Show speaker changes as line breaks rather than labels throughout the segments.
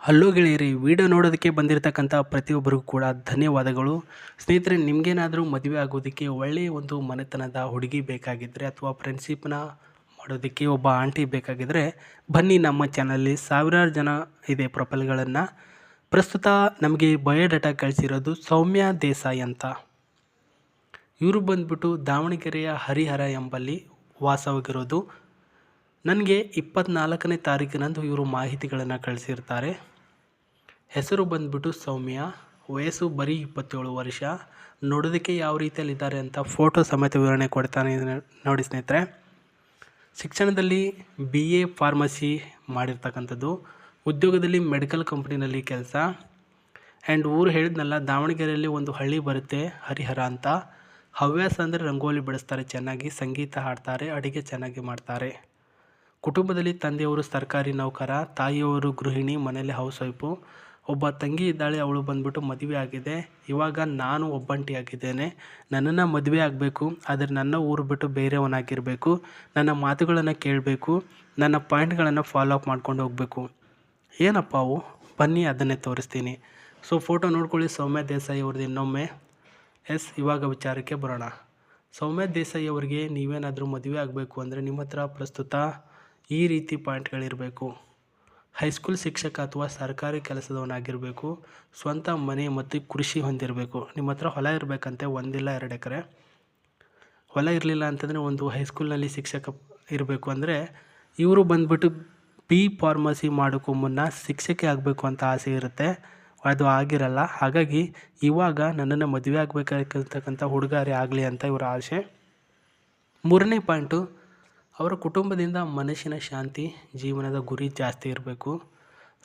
Hello ಗೆಳೆಯರಿ, video ನೋಡೋದಕ್ಕೆ ಬಂದಿರತಕ್ಕಂಥ ಪ್ರತಿಯೊಬ್ಬರಿಗೂ ಕೂಡ ಧನ್ಯವಾದಗಳು. ಸ್ನೇಹಿತರೆ, ನಿಮಗೇನಾದರೂ ಮದುವೆ ಆಗೋದಕ್ಕೆ ಒಳ್ಳೆಯ ಒಂದು ಮನೆತನದ ಹುಡುಗಿ ಬೇಕಾಗಿದ್ದರೆ ಅಥವಾ ಫ್ರೆಂಡ್ಶಿಪ್ನ ಮಾಡೋದಕ್ಕೆ ಒಬ್ಬ ಆಂಟಿ ಬೇಕಾಗಿದ್ದರೆ ಬನ್ನಿ, ನಮ್ಮ ಚಾನಲಲ್ಲಿ ಸಾವಿರಾರು ಜನ ಇದೆ ಪ್ರೊಫೈಲ್ಗಳನ್ನು. ಪ್ರಸ್ತುತ ನಮಗೆ ಬಯೋಡಾಟಾ ಕಳಿಸಿರೋದು ಸೌಮ್ಯ ದೇಸಾಯಿ ಅಂತ. ಇವರು ಬಂದ್ಬಿಟ್ಟು ದಾವಣಗೆರೆಯ ಹರಿಹರ ಎಂಬಲ್ಲಿ ವಾಸವಾಗಿರೋದು. ನನಗೆ 24ನೇ ತಾರೀಕಿನಂದು ಇವರು ಮಾಹಿತಿಗಳನ್ನು ಕಳಿಸಿರ್ತಾರೆ. ಹೆಸರು ಬಂದ್ಬಿಟ್ಟು ಸೌಮ್ಯ, ವಯಸ್ಸು ಬರೀ 27 ವರ್ಷ. ನೋಡೋದಕ್ಕೆ ಯಾವ ರೀತಿಯಲ್ಲಿದ್ದಾರೆ ಅಂತ ಫೋಟೋ ಸಮೇತ ವಿವರಣೆ ಕೊಡ್ತಾನೆ ನೋಡಿ ಸ್ನೇಹಿತರೆ. ಶಿಕ್ಷಣದಲ್ಲಿ BA ಫಾರ್ಮಸಿ ಮಾಡಿರ್ತಕ್ಕಂಥದ್ದು, ಉದ್ಯೋಗದಲ್ಲಿ ಮೆಡಿಕಲ್ ಕಂಪ್ನಿನಲ್ಲಿ ಕೆಲಸ. ಆ್ಯಂಡ್ ಊರು ಹೇಳಿದ್ನಲ್ಲ, ದಾವಣಗೆರೆಯಲ್ಲಿ ಒಂದು ಹಳ್ಳಿ ಬರುತ್ತೆ ಹರಿಹರ ಅಂತ. ಹವ್ಯಾಸ ಅಂದರೆ ರಂಗೋಲಿ ಬಿಡಿಸ್ತಾರೆ ಚೆನ್ನಾಗಿ, ಸಂಗೀತ ಹಾಡ್ತಾರೆ, ಅಡುಗೆ ಚೆನ್ನಾಗಿ ಮಾಡ್ತಾರೆ. ಕುಟುಂಬದಲ್ಲಿ ತಂದೆಯವರು ಸರ್ಕಾರಿ ನೌಕರ, ತಾಯಿಯವರು ಗೃಹಿಣಿ, ಮನೆಯಲ್ಲಿ ಹೌಸ್ ವೈಫು. ಒಬ್ಬ ತಂಗಿ ಇದ್ದಾಳೆ, ಅವಳು ಬಂದ್ಬಿಟ್ಟು ಮದುವೆ ಆಗಿದೆ. ಇವಾಗ ನಾನು ಒಬ್ಬಂಟಿಯಾಗಿದ್ದೇನೆ. ನನ್ನನ್ನು ಮದುವೆ ಆಗಬೇಕು, ಆದರೆ ನನ್ನ ಊರು ಬಿಟ್ಟು ಬೇರೆಯವನಾಗಿರಬೇಕು. ನನ್ನ ಮಾತುಗಳನ್ನು ಕೇಳಬೇಕು, ನನ್ನ ಪಾಯಿಂಟ್ಗಳನ್ನು ಫಾಲೋ ಅಪ್ ಮಾಡ್ಕೊಂಡು ಹೋಗಬೇಕು. ಏನಪ್ಪ ಅವು? ಬನ್ನಿ ಅದನ್ನೇ ತೋರಿಸ್ತೀನಿ. ಸೊ ಫೋಟೋ ನೋಡ್ಕೊಳ್ಳಿ ಸೌಮ್ಯ ದೇಸಾಯಿ ಅವ್ರದ್ದು ಇನ್ನೊಮ್ಮೆ. ಇವಾಗ ವಿಚಾರಕ್ಕೆ ಬರೋಣ. ಸೌಮ್ಯ ದೇಸಾಯಿ ಅವರಿಗೆ ನೀವೇನಾದರೂ ಮದುವೆ ಆಗಬೇಕು ಅಂದರೆ ನಿಮ್ಮ ಹತ್ರ ಪ್ರಸ್ತುತ ಈ ರೀತಿ ಪಾಯಿಂಟ್ಗಳಿರಬೇಕು. ಹೈಸ್ಕೂಲ್ ಶಿಕ್ಷಕ ಅಥವಾ ಸರ್ಕಾರಿ ಕೆಲಸದವನಾಗಿರಬೇಕು. ಸ್ವಂತ ಮನೆ ಮತ್ತು ಕೃಷಿ ಹೊಂದಿರಬೇಕು. ನಿಮ್ಮ ಹತ್ರ ಹೊಲ ಇರಬೇಕಂತೆ, 1 ಇಲ್ಲ 2 ಎಕರೆ. ಹೊಲ ಇರಲಿಲ್ಲ ಅಂತಂದರೆ ಒಂದು ಹೈಸ್ಕೂಲ್ನಲ್ಲಿ ಶಿಕ್ಷಕ ಇರಬೇಕು. ಅಂದರೆ ಇವರು ಬಂದ್ಬಿಟ್ಟು B ಫಾರ್ಮಸಿ ಮಾಡೋಕ್ಕೂ ಮುನ್ನ ಶಿಕ್ಷಕಿ ಆಗಬೇಕು ಅಂತ ಆಸೆ ಇರುತ್ತೆ, ಅದು ಆಗಿರಲ್ಲ. ಹಾಗಾಗಿ ಇವಾಗ ನನ್ನನ್ನು ಮದುವೆ ಆಗಬೇಕಾಗಿರ್ತಕ್ಕಂಥ ಹುಡುಗಾರೆ ಆಗಲಿ ಅಂತ ಇವರ ಆಸೆ. 3ನೇ ಪಾಯಿಂಟು, ಅವರ ಕುಟುಂಬದಿಂದ ಮನಸ್ಸಿನ ಶಾಂತಿ, ಜೀವನದ ಗುರಿ ಜಾಸ್ತಿ ಇರಬೇಕು.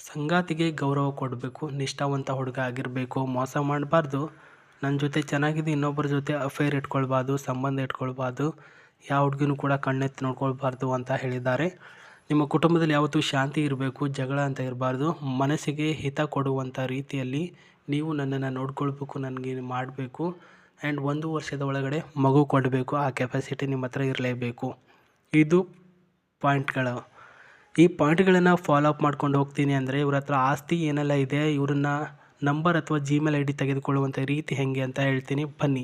ಸಂಗಾತಿಗೆ ಗೌರವ ಕೊಡಬೇಕು, ನಿಷ್ಠಾವಂತ ಹುಡುಗ ಆಗಿರಬೇಕು, ಮೋಸ ಮಾಡಬಾರ್ದು. ನನ್ನ ಜೊತೆ ಚೆನ್ನಾಗಿದೆ, ಇನ್ನೊಬ್ಬರ ಜೊತೆ ಅಫೇರ್ ಇಟ್ಕೊಳ್ಬಾರ್ದು, ಸಂಬಂಧ ಇಟ್ಕೊಳ್ಬಾರ್ದು, ಯಾವ ಹುಡುಗಿನೂ ಕೂಡ ಕಣ್ಣೆತ್ತಿ ನೋಡ್ಕೊಳ್ಬಾರ್ದು ಅಂತ ಹೇಳಿದ್ದಾರೆ. ನಿಮ್ಮ ಕುಟುಂಬದಲ್ಲಿ ಯಾವತ್ತೂ ಶಾಂತಿ ಇರಬೇಕು, ಜಗಳ ಅಂತ ಇರಬಾರ್ದು. ಮನಸ್ಸಿಗೆ ಹಿತ ಕೊಡುವಂಥ ರೀತಿಯಲ್ಲಿ ನೀವು ನನ್ನನ್ನು ನೋಡ್ಕೊಳ್ಬೇಕು, ನನಗೆ ಮಾಡಬೇಕು. ಆ್ಯಂಡ್ 1 ವರ್ಷದ ಒಳಗಡೆ ಮಗು ಕೊಡಬೇಕು, ಆ ಕೆಪಾಸಿಟಿ ನಿಮ್ಮ ಹತ್ರ ಇರಲೇಬೇಕು. ಇದು ಪಾಯಿಂಟ್ಗಳು. ಈ ಪಾಯಿಂಟ್ಗಳನ್ನು ಫಾಲೋ ಅಪ್ ಮಾಡ್ಕೊಂಡು ಹೋಗ್ತೀನಿ ಅಂದರೆ ಇವ್ರ ಹತ್ರ ಆಸ್ತಿ ಏನೆಲ್ಲ ಇದೆ, ಇವ್ರನ್ನ ನಂಬರ್ ಅಥವಾ Gmail ID ತೆಗೆದುಕೊಳ್ಳುವಂಥ ರೀತಿ ಹೇಗೆ ಅಂತ ಹೇಳ್ತೀನಿ, ಬನ್ನಿ.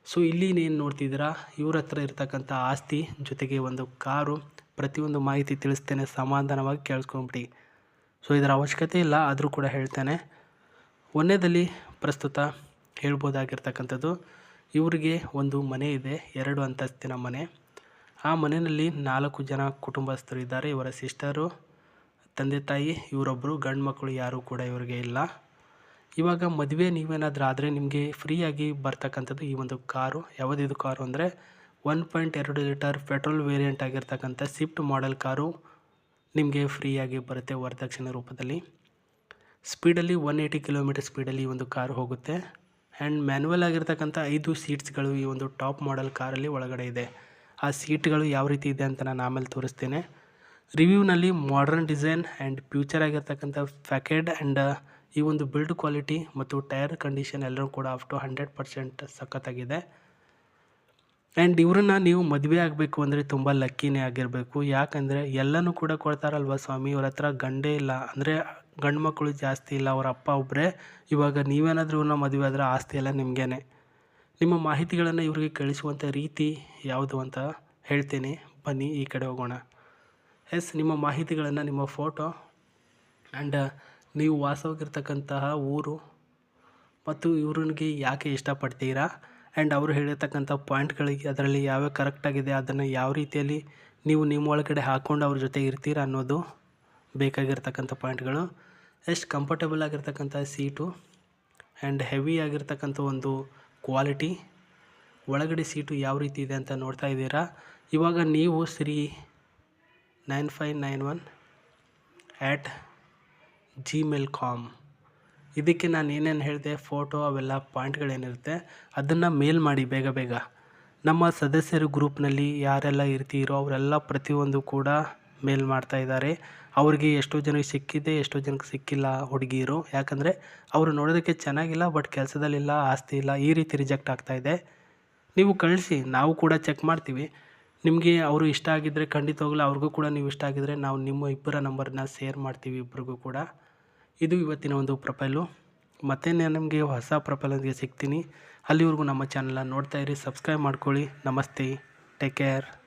ಸೊ ಇಲ್ಲಿ ಏನು ನೋಡ್ತಿದ್ದೀರಾ, ಇವ್ರ ಹತ್ರ ಇರ್ತಕ್ಕಂಥ ಆಸ್ತಿ ಜೊತೆಗೆ ಒಂದು ಕಾರು, ಪ್ರತಿಯೊಂದು ಮಾಹಿತಿ ತಿಳಿಸ್ತೇನೆ, ಸಮಾಧಾನವಾಗಿ ಕೇಳಿಸ್ಕೊಂಬಿಡಿ. ಸೊ ಇದರ ಅವಶ್ಯಕತೆ ಇಲ್ಲ, ಆದರೂ ಕೂಡ ಹೇಳ್ತೇನೆ. ಒಂದನೇದಲ್ಲಿ ಪ್ರಸ್ತುತ ಹೇಳ್ಬೋದಾಗಿರ್ತಕ್ಕಂಥದ್ದು, ಇವರಿಗೆ ಒಂದು ಮನೆ ಇದೆ, 2 ಅಂತಸ್ತಿನ ಮನೆ. ಆ ಮನೆಯಲ್ಲಿ 4 ಜನ ಕುಟುಂಬಸ್ಥರು ಇದ್ದಾರೆ. ಇವರ ಸಿಸ್ಟರು, ತಂದೆ ತಾಯಿ, ಇವರೊಬ್ಬರು, ಗಂಡು ಮಕ್ಕಳು ಯಾರೂ ಕೂಡ ಇವರಿಗೆ ಇಲ್ಲ. ಇವಾಗ ಮದುವೆ ನೀವೇನಾದರೂ ಆದರೆ ನಿಮಗೆ ಫ್ರೀಯಾಗಿ ಬರ್ತಕ್ಕಂಥದ್ದು ಈ ಒಂದು ಕಾರು. ಯಾವುದಿದು ಕಾರು ಅಂದರೆ 1.2 ಲೀಟರ್ ಪೆಟ್ರೋಲ್ ವೇರಿಯಂಟ್ ಆಗಿರ್ತಕ್ಕಂಥ ಸ್ವಿಫ್ಟ್ ಮಾಡೆಲ್ ಕಾರು ನಿಮಗೆ ಫ್ರೀಯಾಗಿ ಬರುತ್ತೆ ವರದಕ್ಷಿಣೆ ರೂಪದಲ್ಲಿ. ಸ್ಪೀಡಲ್ಲಿ 180 ಕಿಲೋಮೀಟರ್ ಸ್ಪೀಡಲ್ಲಿ ಈ ಒಂದು ಕಾರು ಹೋಗುತ್ತೆ. ಆ್ಯಂಡ್ ಮ್ಯಾನ್ಯುವಲ್ ಆಗಿರ್ತಕ್ಕಂಥ 5 ಸೀಟ್ಸ್ಗಳು ಈ ಒಂದು ಟಾಪ್ ಮಾಡೆಲ್ ಕಾರಲ್ಲಿ ಒಳಗಡೆ ಇದೆ. ಆ ಸೀಟ್ಗಳು ಯಾವ ರೀತಿ ಇದೆ ಅಂತ ನಾನು ಆಮೇಲೆ ತೋರಿಸ್ತೇನೆ. ರಿವ್ಯೂನಲ್ಲಿ ಮಾಡರ್ನ್ ಡಿಸೈನ್ ಆ್ಯಂಡ್ ಫ್ಯೂಚರ್ ಆಗಿರ್ತಕ್ಕಂಥ ಫ್ಯಾಕೆಡ್ ಆ್ಯಂಡ್ ಈ ಒಂದು ಬಿಲ್ಡ್ ಕ್ವಾಲಿಟಿ ಮತ್ತು ಟೈರ್ ಕಂಡೀಷನ್ ಎಲ್ಲರೂ ಕೂಡ ಅಪ್ ಟು 100% ಸಖತ್ತಾಗಿದೆ. ಆ್ಯಂಡ್ ಇವ್ರನ್ನ ನೀವು ಮದುವೆ ಆಗಬೇಕು ಅಂದರೆ ತುಂಬ ಲಕ್ಕಿನೇ ಆಗಿರಬೇಕು. ಯಾಕಂದರೆ ಎಲ್ಲನೂ ಕೂಡ ಕೊಡ್ತಾರಲ್ವ ಸ್ವಾಮಿ, ಇವ್ರ ಹತ್ರ ಗಂಡೇ ಇಲ್ಲ, ಅಂದರೆ ಗಂಡು ಮಕ್ಕಳು ಜಾಸ್ತಿ ಇಲ್ಲ, ಅವರ ಅಪ್ಪ ಒಬ್ಬರೇ. ಇವಾಗ ನೀವೇನಾದರೂ ಇವ್ರನ್ನ ಮದುವೆ ಆದರೆ ಆಸ್ತಿ ಎಲ್ಲ ನಿಮಗೇನೆ. ನಿಮ್ಮ ಮಾಹಿತಿಗಳನ್ನು ಇವರಿಗೆ ಕಳಿಸುವಂಥ ರೀತಿ ಯಾವುದು ಅಂತ ಹೇಳ್ತೀನಿ, ಬನ್ನಿ ಈ ಕಡೆ ಹೋಗೋಣ. ನಿಮ್ಮ ಮಾಹಿತಿಗಳನ್ನು, ನಿಮ್ಮ ಫೋಟೋ ಆ್ಯಂಡ್ ನೀವು ವಾಸವಾಗಿರ್ತಕ್ಕಂತಹ ಊರು ಮತ್ತು ಇವ್ರಿಗೆ ಯಾಕೆ ಇಷ್ಟಪಡ್ತೀರಾ ಆ್ಯಂಡ್ ಅವರು ಹೇಳಿರ್ತಕ್ಕಂಥ ಪಾಯಿಂಟ್ಗಳಿಗೆ ಅದರಲ್ಲಿ ಯಾವ್ಯಾವ ಕರೆಕ್ಟಾಗಿದೆ ಅದನ್ನು ಯಾವ ರೀತಿಯಲ್ಲಿ ನೀವು ನಿಮ್ಮ ಒಳಗಡೆ ಹಾಕ್ಕೊಂಡು ಅವ್ರ ಜೊತೆ ಇರ್ತೀರಾ ಅನ್ನೋದು ಬೇಕಾಗಿರ್ತಕ್ಕಂಥ ಪಾಯಿಂಟ್ಗಳು. ಎಷ್ಟು ಕಂಫರ್ಟಬಲ್ ಆಗಿರ್ತಕ್ಕಂಥ ಸೀಟು ಆ್ಯಂಡ್ ಹೆವಿ ಆಗಿರ್ತಕ್ಕಂಥ ಒಂದು ಕ್ವಾಲಿಟಿ, ಒಳಗಡೆ ಸೀಟು ಯಾವ ರೀತಿ ಇದೆ ಅಂತ ನೋಡ್ತಾ ಇದ್ದೀರಾ. ಇವಾಗ ನೀವು ಶ್ರೀ 9591@gmail.com ಇದಕ್ಕೆ ನಾನು ಏನೇನು ಹೇಳಿದೆ, ಫೋಟೋ ಅವೆಲ್ಲ ಪಾಯಿಂಟ್ಗಳೇನಿರುತ್ತೆ ಅದನ್ನು ಮೇಲ್ ಮಾಡಿ ಬೇಗ ಬೇಗ. ನಮ್ಮ ಸದಸ್ಯರು ಗ್ರೂಪ್ನಲ್ಲಿ ಯಾರೆಲ್ಲ ಇರ್ತೀರೋ ಅವರೆಲ್ಲ ಪ್ರತಿಯೊಂದು ಕೂಡ ಮೇಲ್ ಮಾಡ್ತಾ ಇದ್ದಾರೆ. ಅವ್ರಿಗೆ ಎಷ್ಟೋ ಜನಕ್ಕೆ ಸಿಕ್ಕಿದೆ, ಎಷ್ಟೋ ಜನಕ್ಕೆ ಸಿಕ್ಕಿಲ್ಲ ಹುಡುಗಿಯರು. ಯಾಕಂದರೆ ಅವರು ನೋಡೋದಕ್ಕೆ ಚೆನ್ನಾಗಿಲ್ಲ, ಬಟ್ ಕೆಲಸದಲ್ಲಿಲ್ಲ, ಆಸ್ತಿ ಇಲ್ಲ, ಈ ರೀತಿ ರಿಜೆಕ್ಟ್ ಆಗ್ತಾಯಿದೆ. ನೀವು ಕಳಿಸಿ, ನಾವು ಕೂಡ ಚೆಕ್ ಮಾಡ್ತೀವಿ. ನಿಮಗೆ ಅವರು ಇಷ್ಟ ಆಗಿದ್ದರೆ ಖಂಡಿತವಾಗ್ಲೂ ಅವ್ರಿಗೂ ಕೂಡ ನೀವು ಇಷ್ಟ ಆಗಿದ್ದರೆ ನಾವು ನಿಮ್ಮ ಇಬ್ಬರ ನಂಬರನ್ನ ಶೇರ್ ಮಾಡ್ತೀವಿ ಇಬ್ಬರಿಗೂ ಕೂಡ. ಇದು ಇವತ್ತಿನ ಒಂದು ಪ್ರೊಫೈಲು. ಮತ್ತೆ ನಾನು ನಿಮಗೆ ಹೊಸ ಪ್ರೊಫೈಲೊಂದಿಗೆ ಸಿಗ್ತೀನಿ. ಅಲ್ಲಿವರೆಗೂ ನಮ್ಮ ಚಾನಲ್ನ ನೋಡ್ತಾ ಇರಿ, ಸಬ್ಸ್ಕ್ರೈಬ್ ಮಾಡ್ಕೊಳ್ಳಿ. ನಮಸ್ತೆ, ಟೇಕ್ ಕೇರ್.